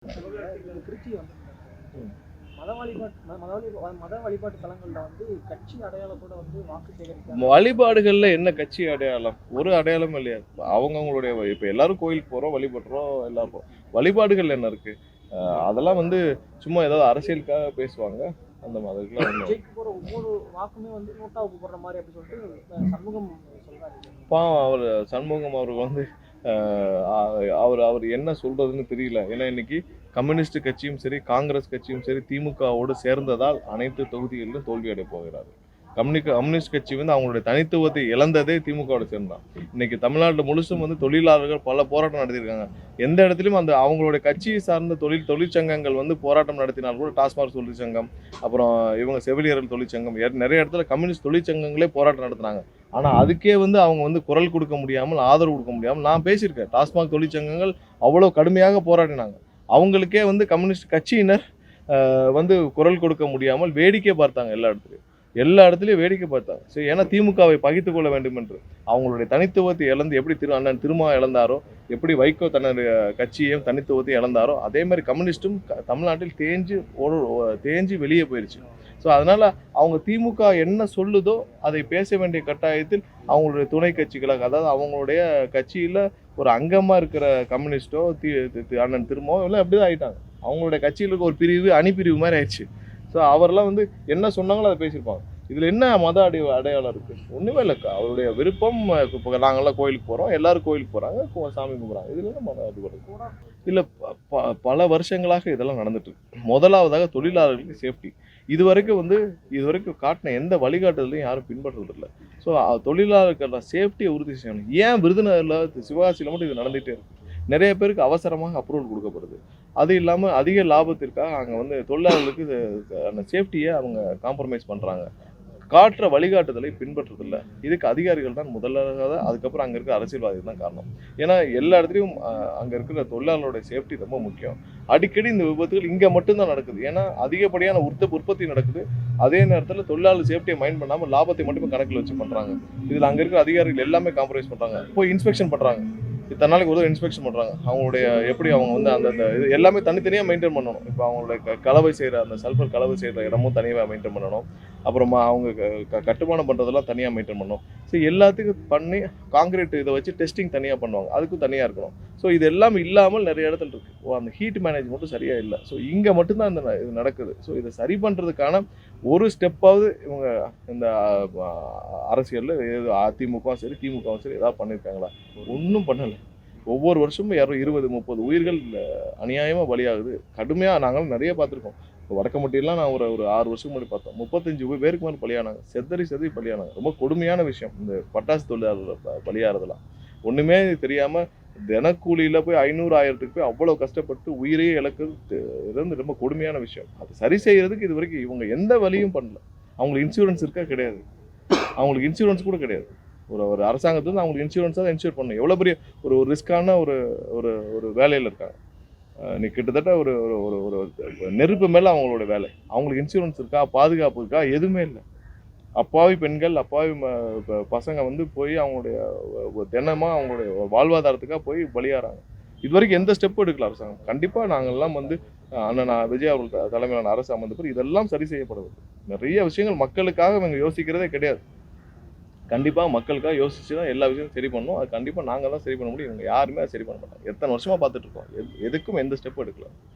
இது திருச்சி வந்து ம். மத வழிபாட்டு தலங்கள்ல வந்து கட்சி அடையாளத்தோட வந்து வாக்கு சேகரிக்க வழிபாடுகள்ல என்ன கட்சி அடையாளம்? ஒரு அடையாளமும் இல்லையா? அவங்கவங்களுடைய இப்ப எல்லாரும் கோயிலுக்கு போறோம், வழிபடுறோம், எல்லாரும் வழிபாடுகள் என்ன இருக்கு? அதெல்லாம் வந்து சும்மா ஏதாவது அரசியலுக்காக பேசுவாங்க. அந்த மாதிரிலாம் ஒண்ணும் விஜய்க்கு போற ஒவ்வொரு வாக்குமே வந்து நோட்டாவுக்கு போடுற மாதிரி அப்படி சொல்லிட்டு சண்முகம் சொல்றாரு. பாவம் அவர் சண்முகம் அவர்கள் வந்து அவர் அவர் என்ன சொல்றதுன்னு தெரியல. ஏன்னா இன்னைக்கு கம்யூனிஸ்ட் கட்சியும் சரி, காங்கிரஸ் கட்சியும் சரி, திமுகவோடு சேர்ந்ததால் அனைத்து தொகுதிகளிலும் தோல்வி அடைய போகிறார். கம்யூனிஸ்ட் கட்சி வந்து அவங்களுடைய தனித்துவத்தை இழந்ததே திமுகவோட சேர்ந்தான். இன்னைக்கு தமிழ்நாட்டில் முழுசும் வந்து தொழிலாளர்கள் பல போராட்டம் நடத்தியிருக்காங்க. எந்த இடத்துலையும் அந்த அவங்களுடைய கட்சியை சார்ந்த தொழிற்சங்கங்கள் வந்து போராட்டம் நடத்தினால் கூட டாஸ்மாக் தொழிற்சங்கம், அப்புறம் இவங்க செவிலியர்கள் தொழிற்சங்கம், நிறைய இடத்துல கம்யூனிஸ்ட் தொழிற்சங்கங்களே போராட்டம் நடத்துனாங்க. ஆனால் அதுக்கே வந்து அவங்க வந்து குரல் கொடுக்க முடியாமல், ஆதரவு கொடுக்க முடியாமல் நான் பேசியிருக்கேன். டாஸ்மாக் தொழிற்சங்கங்கள் அவ்வளோ கடுமையாக போராடினாங்க. அவங்களுக்கே வந்து கம்யூனிஸ்ட் கட்சியினர் வந்து குரல் கொடுக்க முடியாமல் வேடிக்கை பார்த்தாங்க எல்லா இடத்துலையும் வேடிக்கை பார்த்தாங்க. சரி, ஏன்னா திமுகவை பகித்து கொள்ள வேண்டும் என்று அவங்களுடைய தனித்துவத்தை இழந்து எப்படி அண்ணன் திருமா இழந்தாரோ, எப்படி வைகோ தன்னுடைய கட்சியையும் தனித்துவத்தையும் இழந்தாரோ, அதே மாதிரி கம்யூனிஸ்டும் தமிழ்நாட்டில் தேஞ்சு வெளியே போயிடுச்சு. ஸோ அதனால அவங்க திமுக என்ன சொல்லுதோ அதை பேச வேண்டிய கட்டாயத்தில் அவங்களுடைய துணை கட்சிகளாக, அதாவது அவங்களுடைய கட்சியில் ஒரு அங்கமாக இருக்கிற கம்யூனிஸ்டோ அண்ணன் திருமாவோ எல்லாம் அப்படிதான் ஆயிட்டாங்க. அவங்களுடைய கட்சியில் இருக்க ஒரு பிரிவு அணிப்பிரிவு மாதிரி ஆயிடுச்சு. ஸோ அவரெல்லாம் வந்து என்ன சொன்னாங்களோ அதை பேசியிருப்பாங்க. இதில் என்ன மத அடையாளம் இருக்குது? ஒன்றுமே இல்லைக்கா. அவருடைய விருப்பம். இப்போ நாங்கள்லாம் கோயிலுக்கு போகிறோம், எல்லாரும் கோயிலுக்கு போகிறாங்க, சாமி கும்பிட்றாங்க. இதில் என்ன மத அடிப்படை? இல்லை, பல வருஷங்களாக இதெல்லாம் நடந்துட்டு இருக்கு. முதலாவதாக தொழிலாளர்களுக்கு சேஃப்டி. இதுவரைக்கும் காட்டின எந்த வழிகாட்டுதலையும் யாரும் பின்பற்றுறதில்லை. ஸோ தொழிலாளர்கள் சேஃப்டியை உறுதி செய்யணும். ஏன் விருதுநகரில் சிவகாசியில் மட்டும் இது நடந்துகிட்டே இருக்கு? நிறைய பேருக்கு அவசரமாக அப்ரூவல் கொடுக்கப்படுது. அது இல்லாமல் அதிக லாபத்திற்காக அங்கே வந்து தொழிலாளர்களுக்கு அந்த சேஃப்டியை அவங்க காம்ப்ரமைஸ் பண்ணுறாங்க. காட்டுற வழிகாட்டுதலை பின்பற்றுறதில்ல. இதுக்கு அதிகாரிகள் தான் முதலாக, அதுக்கப்புறம் அங்கே இருக்கிற அரசியல்வாதிகள் தான் காரணம். ஏன்னா எல்லா இடத்துலையும் அங்கே இருக்கிற தொழிலாளர்களுடைய சேஃப்டி ரொம்ப முக்கியம். அடிக்கடி இந்த விபத்துகள் இங்கே மட்டும்தான் நடக்குது. ஏன்னா அதிகப்படியான உற்பத்தி நடக்குது. அதே நேரத்தில் தொழிலாளர் சேஃப்டியை மைண்ட் பண்ணாமல் லாபத்தை மட்டுமே கணக்கில் வச்சு பண்ணுறாங்க. இதில் அங்கே இருக்கிற அதிகாரிகள் எல்லாமே காம்ப்ரமைஸ் பண்ணுறாங்க. போய் இன்ஸ்பெக்ஷன் பண்ணுறாங்க. இத்தனை நாளைக்கு ஒரு இன்ஸ்பெக்ஷன் பண்ணுறாங்க. அவங்களுடைய எப்படி அவங்க வந்து அந்த இது எல்லாமே தனித்தனியாக மெயின்டைன் பண்ணணும். இப்போ அவங்களுடைய கலவை செய்கிற அந்த சல்ஃபர் கலவை செய்கிற இடமும் தனியாக மெயின்டைன் பண்ணணும். அப்புறமா அவங்க கட்டுமானம் பண்ணுறதெல்லாம் தனியாக மெயின்டைன் பண்ணணும். ஸோ எல்லாத்துக்கும் பண்ணி காங்கிரீட் இதை வச்சு டெஸ்டிங் தனியாக பண்ணுவாங்க. அதுக்கும் தனியாக இருக்கணும். ஸோ இது எல்லாம் இல்லாமல் நிறைய இடத்துல இருக்குது. அந்த ஹீட் மேனேஜ்மெண்ட்டும் சரியாக இல்லை. ஸோ இங்கே மட்டும்தான் இது நடக்குது. ஸோ இதை சரி பண்ணுறதுக்கான ஒரு ஸ்டெப்பாவது இவங்க இந்த அரசியலில் அதிமுகவும் சரி திமுகவும் சரி ஏதாவது பண்ணியிருக்காங்களா? ஒன்றும் பண்ணலை. ஒவ்வொரு வருஷமும் 20-30 உயிர்கள் அநியாயமாக பலியாகுது. கடுமையாக நாங்களும் நிறைய பார்த்துருக்கோம். இப்போ வடக்கம்பட்டியெல்லாம் நான் ஒரு 6 வருஷம் முன்னாடி பார்த்தோம். 35 பேருக்கு மேலே பலியானாங்க. செதறி பலியானாங்க. ரொம்ப கொடுமையான விஷயம் இந்த பட்டாசு தொழிலாளர்கள் பலியாகிறதுலாம். ஒன்றுமே தெரியாமல் தினக்கூலியில் போய் 500-1000க்கு போய் அவ்வளோ கஷ்டப்பட்டு உயிரையே இழக்கிறது ரொம்ப கொடுமையான விஷயம். அது சரி செய்கிறதுக்கு இது வரைக்கும் இவங்க எந்த வழியும் பண்ணல. அவங்களுக்கு இன்சூரன்ஸ் இருக்கா? கிடையாது. அவங்களுக்கு இன்சூரன்ஸ் கூட கிடையாது. ஒரு அரசாங்கத்துலேருந்து அவங்களுக்கு இன்சூரன்ஸாக இன்சூர் பண்ணணும். எவ்வளோ பெரிய ஒரு ரிஸ்க்கான ஒரு வேலையில் இருக்காங்க. நீ கிட்டத்தட்ட ஒரு ஒரு ஒரு நெருப்பு மேலே அவங்களோட வேலை. அவங்களுக்கு இன்சூரன்ஸ் இருக்கா? பாதுகாப்பு இருக்கா? எதுவுமே இல்லை. அப்பாவி பெண்கள், அப்பாவி பசங்க வந்து போய் அவங்களுடைய தினமாக அவங்களுடைய வாழ்வாதாரத்துக்காக போய் பலியாகிறாங்க. இது வரைக்கும் எந்த ஸ்டெப்பும் எடுக்கல அரசாங்கம். கண்டிப்பாக நாங்கள்லாம் வந்து அண்ணன் விஜய் அவர்கள் தலைமையிலான அரசு அமைந்த பிறகு இதெல்லாம் சரி செய்யப்படுவது. நிறைய விஷயங்கள் மக்களுக்காக இவங்க யோசிக்கிறதே கிடையாது. கண்டிப்பாக மக்களுக்காக யோசிச்சு தான் எல்லா விஷயமும் சரி பண்ணணும். அது கண்டிப்பாக நாங்கள் தான் சரி பண்ண முடியும். இவங்க யாருமே அதை சரி பண்ண மாட்டாங்க. எத்தனை வருஷமாக பார்த்துட்டு இருக்கோம். எதுக்கும் எந்த ஸ்டெப்பும் எடுக்கல.